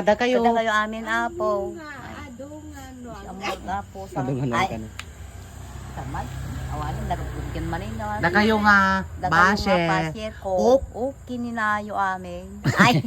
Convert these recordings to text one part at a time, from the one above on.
Kada kayo. Kada kayo amin apo. Adungan, no. Amor apo sa. Adungan Ay, ka na. tamad. Awanin, narugyan man rin naman. Da kayo nga, Bashe. bashe. Bashe ko. Ok. Okay, ninayo amin. Ay,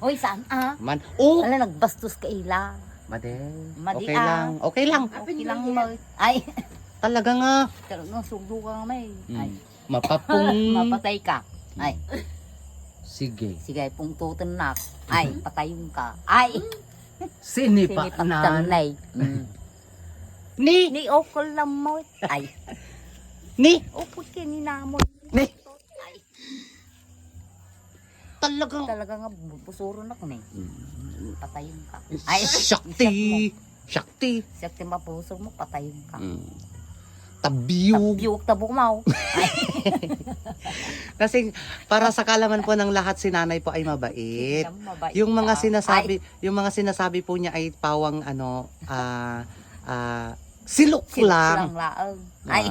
hoy, saan Man, oh! Ala, nagbastos ka ila. Made. Madi, Okay lang. Okay lang. Okay lang mo. Ay, Talaga nga. talagang sugdo ka nga may. Ay, Mapapong. mapatay ka. Ay, Sige. sige, pong tutunak. Ay, patayin ka. Ay, Sinipa sinipak na. tanay. Ni. Ni okol lang mo. Ay, Ni. okol kininamo. Ni. Ay, Talagang. talaga nga busuro na ko ni. Patayin ka. Ay, Shakti. Shakti. Sakti mapuso mo, patayin ka. Tabiyog. Tabiyok tabok mo. Kasi para sa kalaman po ng lahat, si nanay po ay mabait. Mabait Yung mga ka. sinasabi po niya ay pawang silok Silok lang. laang. Ay,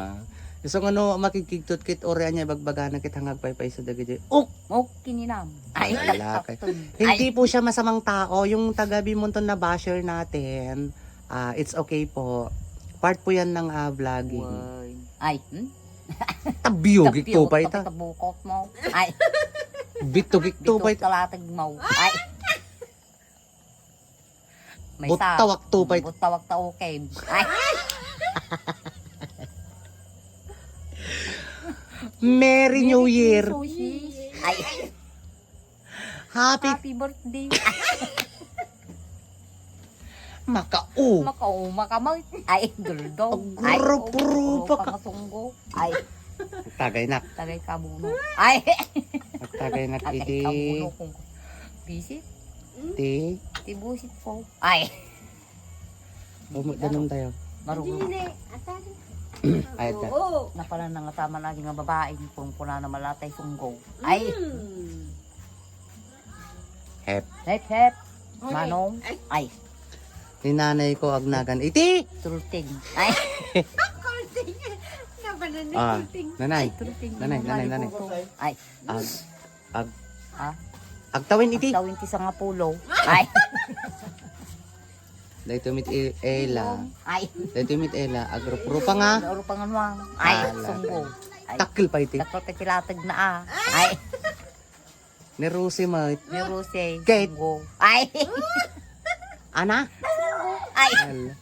So ano makikigtot kit ore niya bagbaga na kit hangag paypay sa dagiti. Oh, okay ninam. Ay, Wala kay- taktong. hindi po siya masamang tao. Yung taga Bimonton na basher natin, it's okay po. Part po yan ng vlogging. Ay, ay, Tabiyog ito pa ita. Tabukot mo. Ay, Bitog ito pa ita. kalatag mo. Ay. May Butawak to pa ita. Butawak ta okay. Ay, Merry New Year. Sushi. Ay, Happy happy birthday. Makao. Makauma ka mo. Ay, duldo. Ay, Agrup-rupa ka. pangasunggo. Ay, Tagay na. tagay kabuno. Ay, Tagay na tagay iti. kabuno kung bisit. Ti. Tibusit po. Ay, Ganun tayo. marunong. Ay, ito. Oo. Na pala nang tama lagi nga babae kung puna na malatay sunggo. Ay, Hep. hep hep. Manong. Ay, Ni nanay ko agnagan. Iti! tulting. Ay, Nanay. tulting. Nanay, nanay, nanay. Ay, Agtawin iti. tawin ti sa nga pulo. Ay, Dahil tumit Ella. ay. Dahil tumit Ella. Agrup-rupa nga. Laro panganwang. Ay, Ala. sunggo. Ay, Takil pa iti. takot ka kilatag na Ay, Ni Rosie mait. ni Rose. Kate. Sunggo. Ay, Ana? ay. Ala.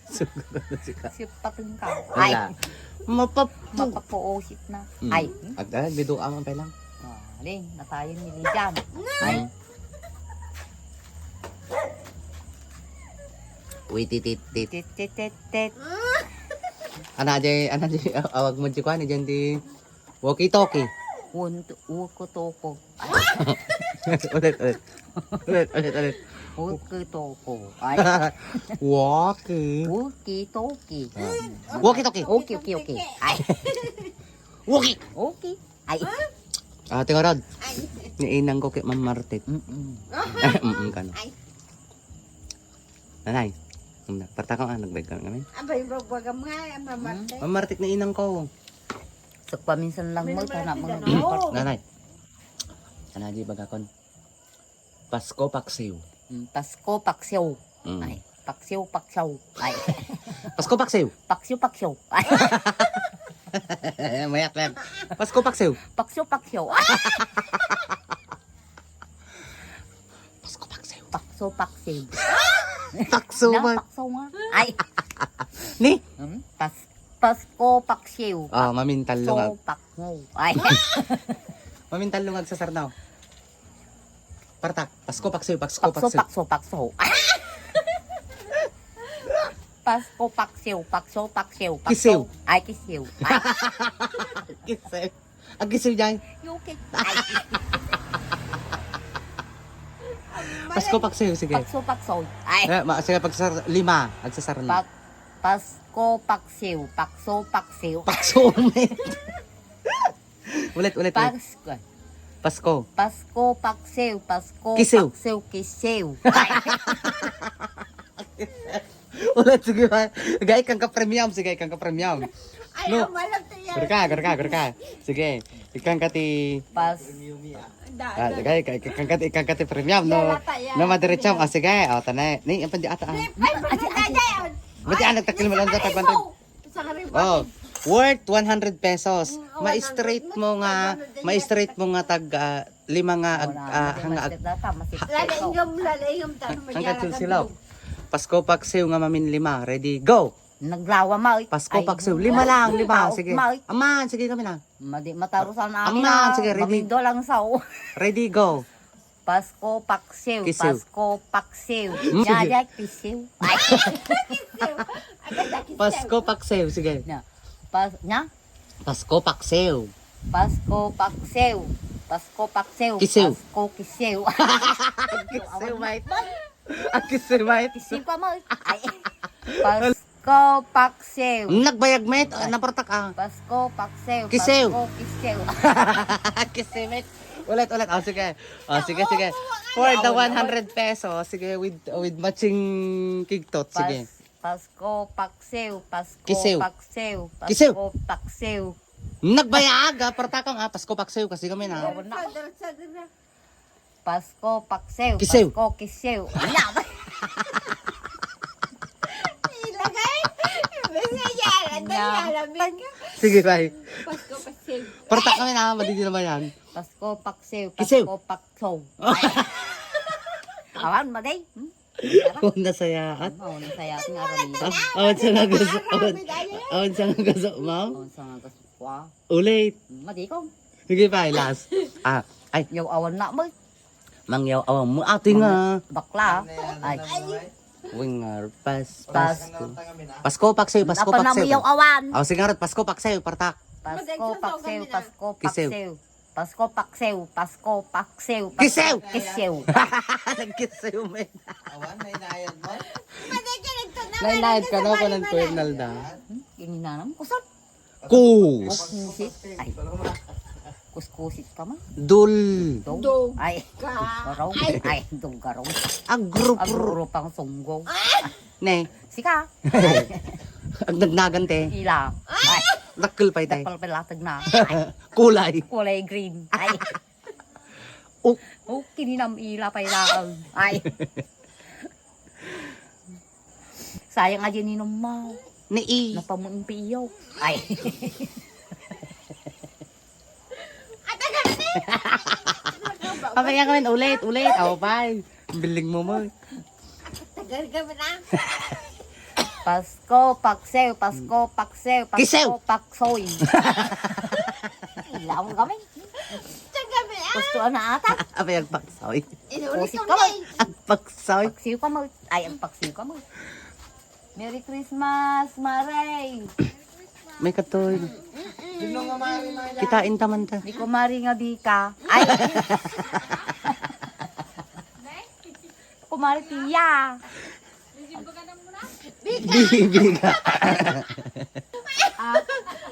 Siguro na si ka. Sipatin ka. Ay, Wala. Mapapu. mapapuosit na. Ay, Bido ang pa lang. Ling, natayin ni Lijan. Ay, Wait, tit. tit, tit, tit, tit. Ana awag mo di ko ani dyan di walkie-talkie. Uko toko. ulit. Ulit. Uko toko. Ay, Walkie. uki toki. Walkie-talkie. Okay. Ay, Walkie. okay. Ay, Ate Rod. Ni inang ko kay Ma'am Martet. Kano. Nanay. Partakaw nagbay ka namin. Abay, bagam nga, mamatay. Ma'am Martet ni inang ko. so paminsan lang mo, tanap mo Oo. Nanay. Ana di bagakon. Pasko paksiw. Pasko, paksyaw. Mm. Ay, paksyaw. Ay, Pasko paksiw. paksyaw. Ay, Mayak lang. Pasko paksiw. paksyaw. Ay, Pasko paksiw. pakso. Pakso Na, ba? pakso nga. Ay, Ni? Pasko, paksyaw. Mamintal lungag. So, pakmo. Ay, Mamintal lungag sa Sarnao. Partak. Pasko paksiw. Pasko paksiw. pakso. Pasko, paksyaw. Kisiw. Ay, kisiw. Ay, Kisiw. Ang kisiw dyan. yuki. Ay, Pasko paksiw. Sige. pakso. Ay, Sige pagsar. 5. Agsasar na. Pasko, paksyaw. Pakso. Pakso ulit. ulit. Pasko. Pasko. Paksyaw. Kisiw. Kisiw. Ay, Ulit. Sige ba? Gay kang ka-premium. Ay, No. malam to yan. Gurka. Sige. Ikang kati. Sige, kagkati premium, no? No, madiretsam. O, sige. O, tanay. Ni, yung pandi ata. Ba't yan, nagtakil mo lang sa 500? Oh, worth 100 pesos. Ma-straight mo nga tag lima nga hanggang silsilaw. Pasko paksiw nga mamin lima. Ready, go! Naglawa ma. Pasko paksiw. Lima lang, lima. Sige. Aman, sige kami na. Matarusan na amin Aman, na. sige, ready. Mamindo lang sa o. Ready, go. Pasko paksiw. Kisiw. Pasko paksiw. Sige. Yaya kisiw. Ay. Pasko paksiw. Sige. Nya. Pasko paksiw. Pasko paksiw. Pasko paksiw. Kisiw. Pasko kisiw. Kisiw, mate. Kisiw, mate. Kisiw ka mo. Ay. Pasko paksiw. Nagbayag, mate. Napartak ah. Pasko paksiw. Kisiw. Pasko kisiw. Kisiw, mate. Ulit. Oh, sige. Oh, sige. For the 100 pesos. Sige, with matching kigtot. Sige. Pasko paksiw. Pasko Kisiw. paksiw. Kisiw. Pasko paksiw. Nagbayag ah. Partakang ah. Pasko paksiw kasi kami na. Pasko paksiw. Kisiw. Pasko kisiw. Ano? Sige, bye. Partak kami na. Madidi na ba yan? Pasko paksiw. Kisiw. Pasko paksow. Awan mo day. Kung nasayaat. Oo, nasaya ating aralida. Awan sa nagaso. Awan sa nagaso, ma'am. Oo, sa nga kaswa. Ulit. Madi ko. Sige, bye. Last. Ay. Yaw awan na mo. Mangyaw awang mo ate nga. Bakla. Ay. Winger, Pasko. Pasko paksiw, Pasko Napa na mo yaw paksiw. awan. Oh, sige rat, Pasko paksiw, partak. Pasko paksiw. Pasko Kisiw. paksiw. Pasko paksiw. Pasko paksiw. Kisiw! Kisiw. Nagkisiw, man. Awan, may inayad mo? Nainahid ka na ko ng Kuernal da. Gininanam. Kusot. Kus. Kuskusit. Ay. Kuskusit ka man. Dul. Dog. Ay. Garaw. Ay. Dog garaw. Agrup. Aguro pang sunggo. Ne. Sika. Ang nagnagan te. Ila. Ay. Dakkel pa ite. Dapal-palatag na. Kulay. Kulay green. Ay. Oh. Oh, kininam ila pa ilaan. Ay. Sayang aja ninom mo. Ni. Napamunpiyo. Ay. Papaya kami ulit. Oh, bye. Biling mo mo. Pasko paksiw. Pasko paksiw. Kisiw. Pasko paksoy. Ilaw kami. Gusto na ata. Papaya paksoy. Kusit ka mo. Ang paksoy. Paksiw ka mo. Ay, ang paksiw ka mo. Merry Christmas, Maray. May katoy. Sino nga mari na yan? Kitain taman ta. Di ko mari nga di ka. Ay. Kumari tiya. Bibiga.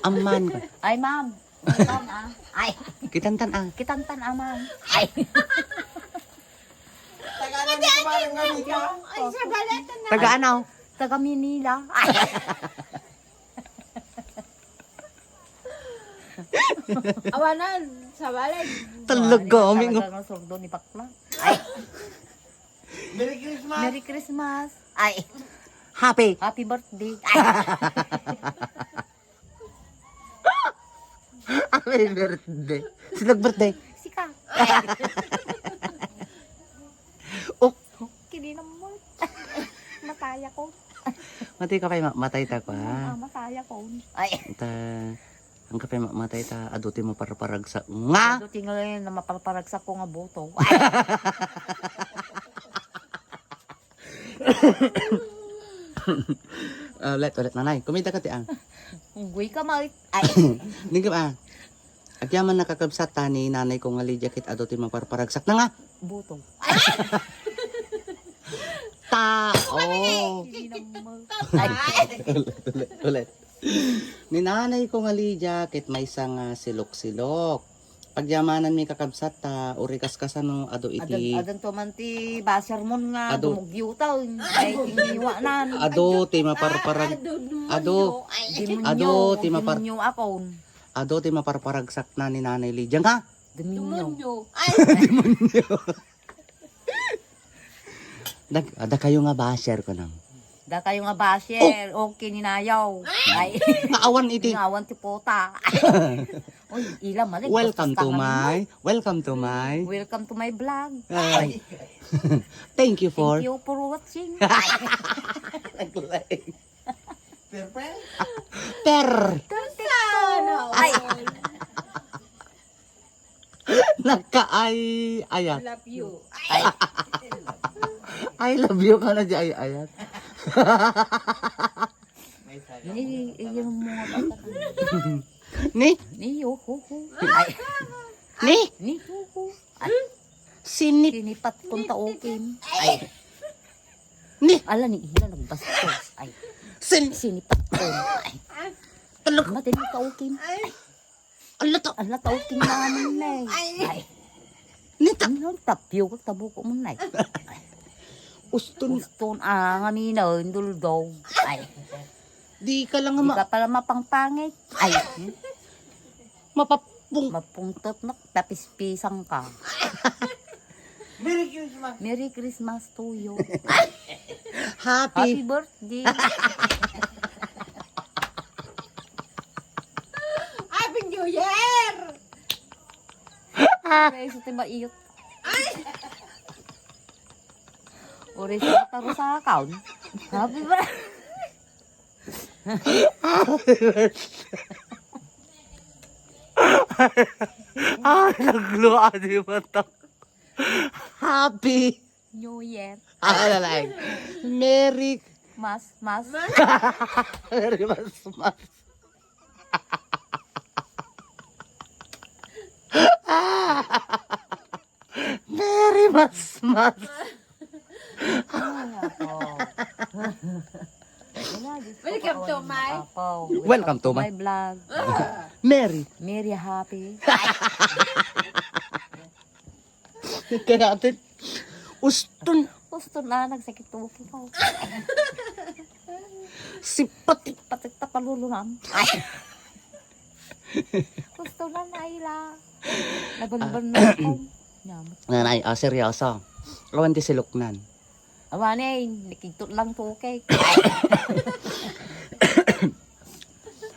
Aman ko. Ay, ma'am. Kitan ah. Ay. Kitantan ah. Kitantan ah, ma'am. Ay. Tagalan mo kumarang nga dito. Taga-anaw. Taga Manila. Ay. Awanan, sa balay. Talaga. Aming Talaga ng sordo ni Bakla. Ay. Merry Christmas! Merry Christmas. Ay. happy. Happy birthday. Ay. Happy birthday. Sinag birthday. Sika. Ay. Oh. Kini mo. Mataya ko. Matay ka pa matay ta ko ha. Mataya ko. Ay. Ta ang kapay matay ta aduti mo parparag sa nga. Ito tingnan na mapalparagsak ko nga boto. Ay. Ulit nanay. Kumita ka ti ang. Unggoy ka mal. Ay. Ningkam ah. Agyaman nakakabsat ta ni nanay ko nga lidya kit aduti mo parparagsak na nga. Boto. Tao. Ulit. Ni nanay ko nga lidya kit may isang silok-silok. Pagyamanan mi kakabsat ta urikas kasan no ado iti Adan to man ti basar mon nga Ado. dumugyo taw. Ay iniwa nan. ado ti maparparag ado Demonyo. Ado, ti mapar- Demonyo akon. ado ti maparparagsak na ni nanay lidya nga. Dominyo. Tumunyo. Ay, Ada kayo nga ba, share ko nang. Da kayo nga basher, okay ninayaw. Ay, Kaawan iti. tingawan ti pota. Uy, ilang mali. Welcome to Welcome to my vlog. Ay. Thank you for. Thank you for watching. Perfect. Per. sana. Ay. Nagka-ay. Ayat. Love you. Ay, I love you ka na di ay ayat. May sayo. iyon mo nga bata. Ni. Ni ho ho. Ay, Ni. ni ho ho. Ay, Sinip. sinipat kong taokin. Ay, Ni. ala ni ila nagbastos. Ay, sinipat ko. Ay, Talak. matin yung taokin. Ala to. Ala taokin namin na eh. Ay, Nita. ano tapyo ko tabuko mo na eh. Uston. Gusto nga mina, induldaw. Ay, Di ka lang di nga ka pala mapangpangit. Ay, mapapung. mapungtot na tapispisang ka. Merry Christmas. Merry Christmas to you. Happy. Happy birthday. Happy New Year! Ay, sa tiba iyot. Uri sa taro sa account. Happy birthday. Nagluwa di mata. Happy. New Year. Lalay. Merry. Mas. Merry mas. Merry mas. Welcome to my- Welcome to my- vlog. Merry. Merry happy. Kaya natin. Uston. Gusto na nagsakit to ko. Sipat. Patik ta palulunan. Ay. Gusto na naila. Nabalban na ako. Nyamot. Nanay, seryoso. Awan di siluknan. Awane, nakitot lang to kay.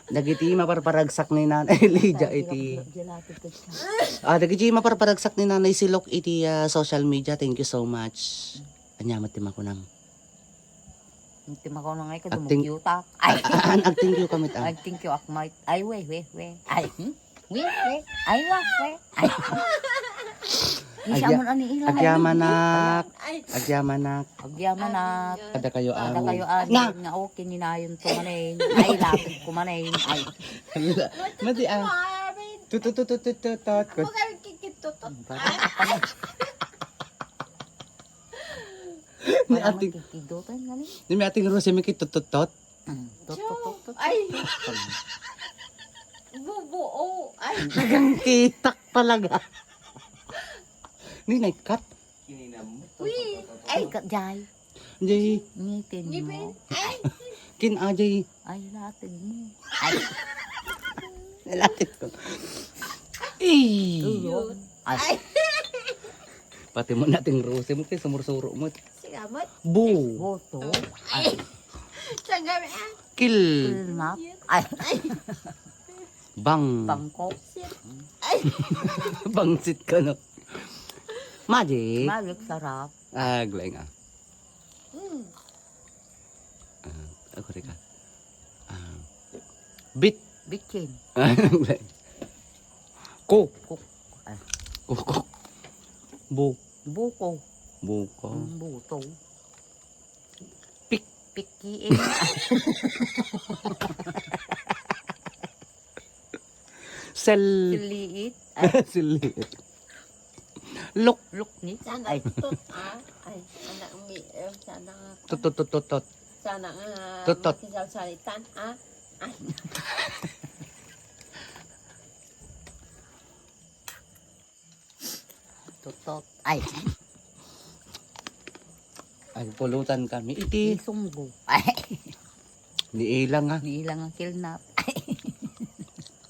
Dagiti maparparagsak ni Nanay Lydia iti. Dagiti maparparagsak ni Nanay Silok iti social media. Thank you so much. Anyamat tim ako nang. Hindi mo ko na ngay Acting- kadumukyutak. Ay. Thank you kamit Ay, thank you, Akmite. Ay, we. Ay, we. Ay, we. Ay. Isa mo na ni ilang. Agyamanak. Ay, Agyamanak. Agyamanak. Kada kayo Kada ang. kayo ani Na. nga okay ni nayon to manin. Ay, lapit ko manin. Ay. Mati ang. Marvin. Tutututututut. Huwag kami kikitutot. Ni Wala ating. man kikidotan nga ni. Ni may ating Rosy may kitututot. Tot. Ay. Bubuo. Ay. Nagang kitak talaga. Ni naikat. Kininam. Uy. Ay, kajay. Jay. Ngipin Ngipin. mo. Ay. Kin ajay. Ay, latid mo. Ay, Nalatit ko. Eh. tuyo. Ay, Pati mo nating Rosy mo kay sumursuro mo. Sigamot. Bu. boto. Ay. Saan kami ah? Kill. Kilnap. Ay, Bang. bangko. Ay. Bangsit ka no. Magic. Malik sarap. Gulay nga. Hmm. Ako rin ka. Bit. Bitchin. Gulay. Ko. Kuk. Ay, Kukuk. Bu. buko. Buko. Buto. Pik. Pikiin. Sel. Siliit. Ay, Silit. Lok. luknit. Sana Ay, tut ah. Ay. Anak mi. Sana nga. Tututututot. Sana nga. Tutot. Makisal-salitan ah. Ay. tutot. Ay, Ay, pulutan kami. Iti. isunggo. Ay, Di ilang nga. di lang ang kilnap. Ay,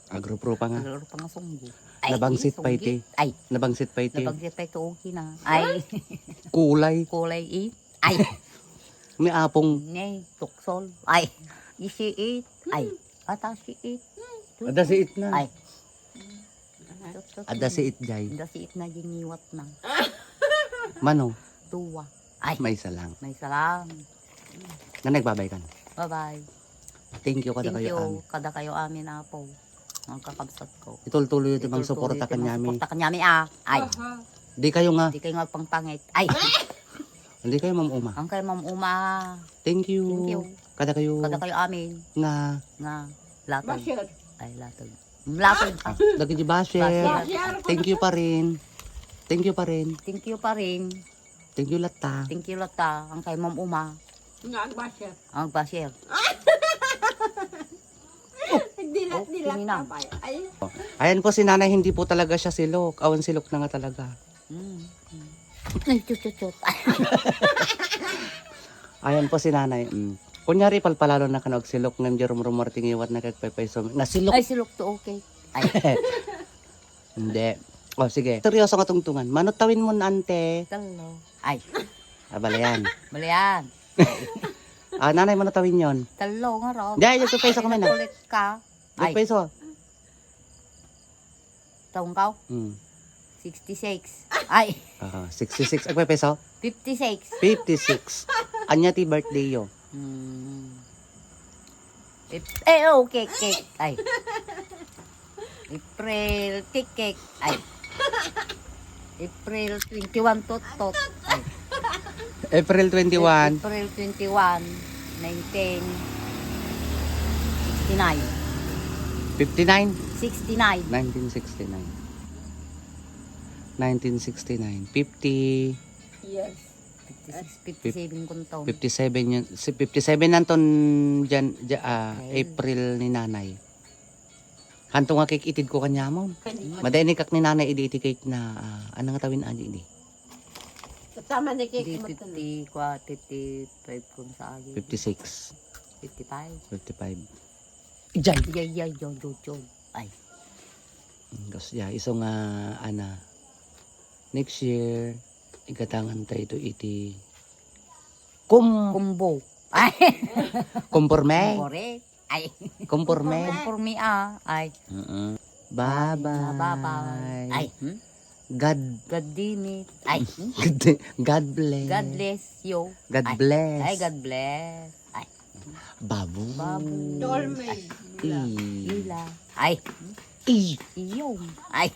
Agro-pro pa nga. laro pa nga sunggo. Nabangsit pa iti. Ay, Nabangsit pa iti. nabangsit pa ito okay na. Ay, Kulay. kulay it. Ay, May apong. ngay, tuksol. Ay, isi it. Ay, atasi it. Ada si it na. Ay. Ada si it jay. Ada si it na giniwat na. Mano, Tuwa. Ay, may isa lang. may salam. Na nagbabay ka na. Bye-bye. Thank you kada Thank kayo. you. Kada kayo amin na po. Ang kakabsat ko. Itultuloy ito bang suporta ka nyami. Suporta ka nyami ah. Ay, Di kayo nga. di kayo nga pangpangit. Ay, Hindi kayo ma'am ang kay Ma'am Uma. Thank you. Thank you. Kada kayo. Kada kayo amin. Nga. Nga, latag. Basher. Ay, latag. Latag. Ah, Lagi di basher. Basher. Thank you pa rin. Thank you pa rin. Thank you pa rin. Thank you lata. Thank you lata. Ang kay Ma'am Uma. Nga ang basher. Ang basher. Dilat-dilat tingnan. pa. Ay. Ayan po si nanay, hindi po talaga siya silok. Awan silok na nga talaga. Ay, chut. Ayan po si nanay. Kunyari palpalalo na kanog silok ng rumor tingiwat na kagpaypayso. Na silok. Ay, silok to okay. Ay, Hindi. O sige. Seryoso nga tungtungan. Manutawin mo na ante. talo. Ay, Abalayan. malian. Nanay, manutawin yon. Talo nga raw. Di, yung peso ka man na. Kulit ka. Yung Ay, peso. taong ka. 66. Ay, 66. Agpay peso? 56. 56. Anya ti birthday yo. Okay, cake. Ay. April, cake. Ay. April 21, tot. Ay. April 21. April 21, 1969. 59. 69. 1969. 50. Yes. 56, 57 kung taon. 57 yun. 57 nanton dyan, April ni nanay. Kanto nga cake itid ko kanya mo. Madani kak ni nanay iti cake na ano nga tawin ani di. Tama ni cake Hindi, mo 50, 55 kung sa akin. 56. 55. 55. Ijay. Yay, John. Ay. Kasi iso nga next year igatangan tayo ito iti Kumbo. Ay. kumporme. Correct. Ay. Kumporme. Kumporme Ay. Bye-bye. Bye-bye. Ay. God God damn it. Ay. God bless. God bless you. God Ay. bless. Ay, God bless. Ay. Babu. Babu. Dolme. I. Ila. Ay. I. Iyong. Ay.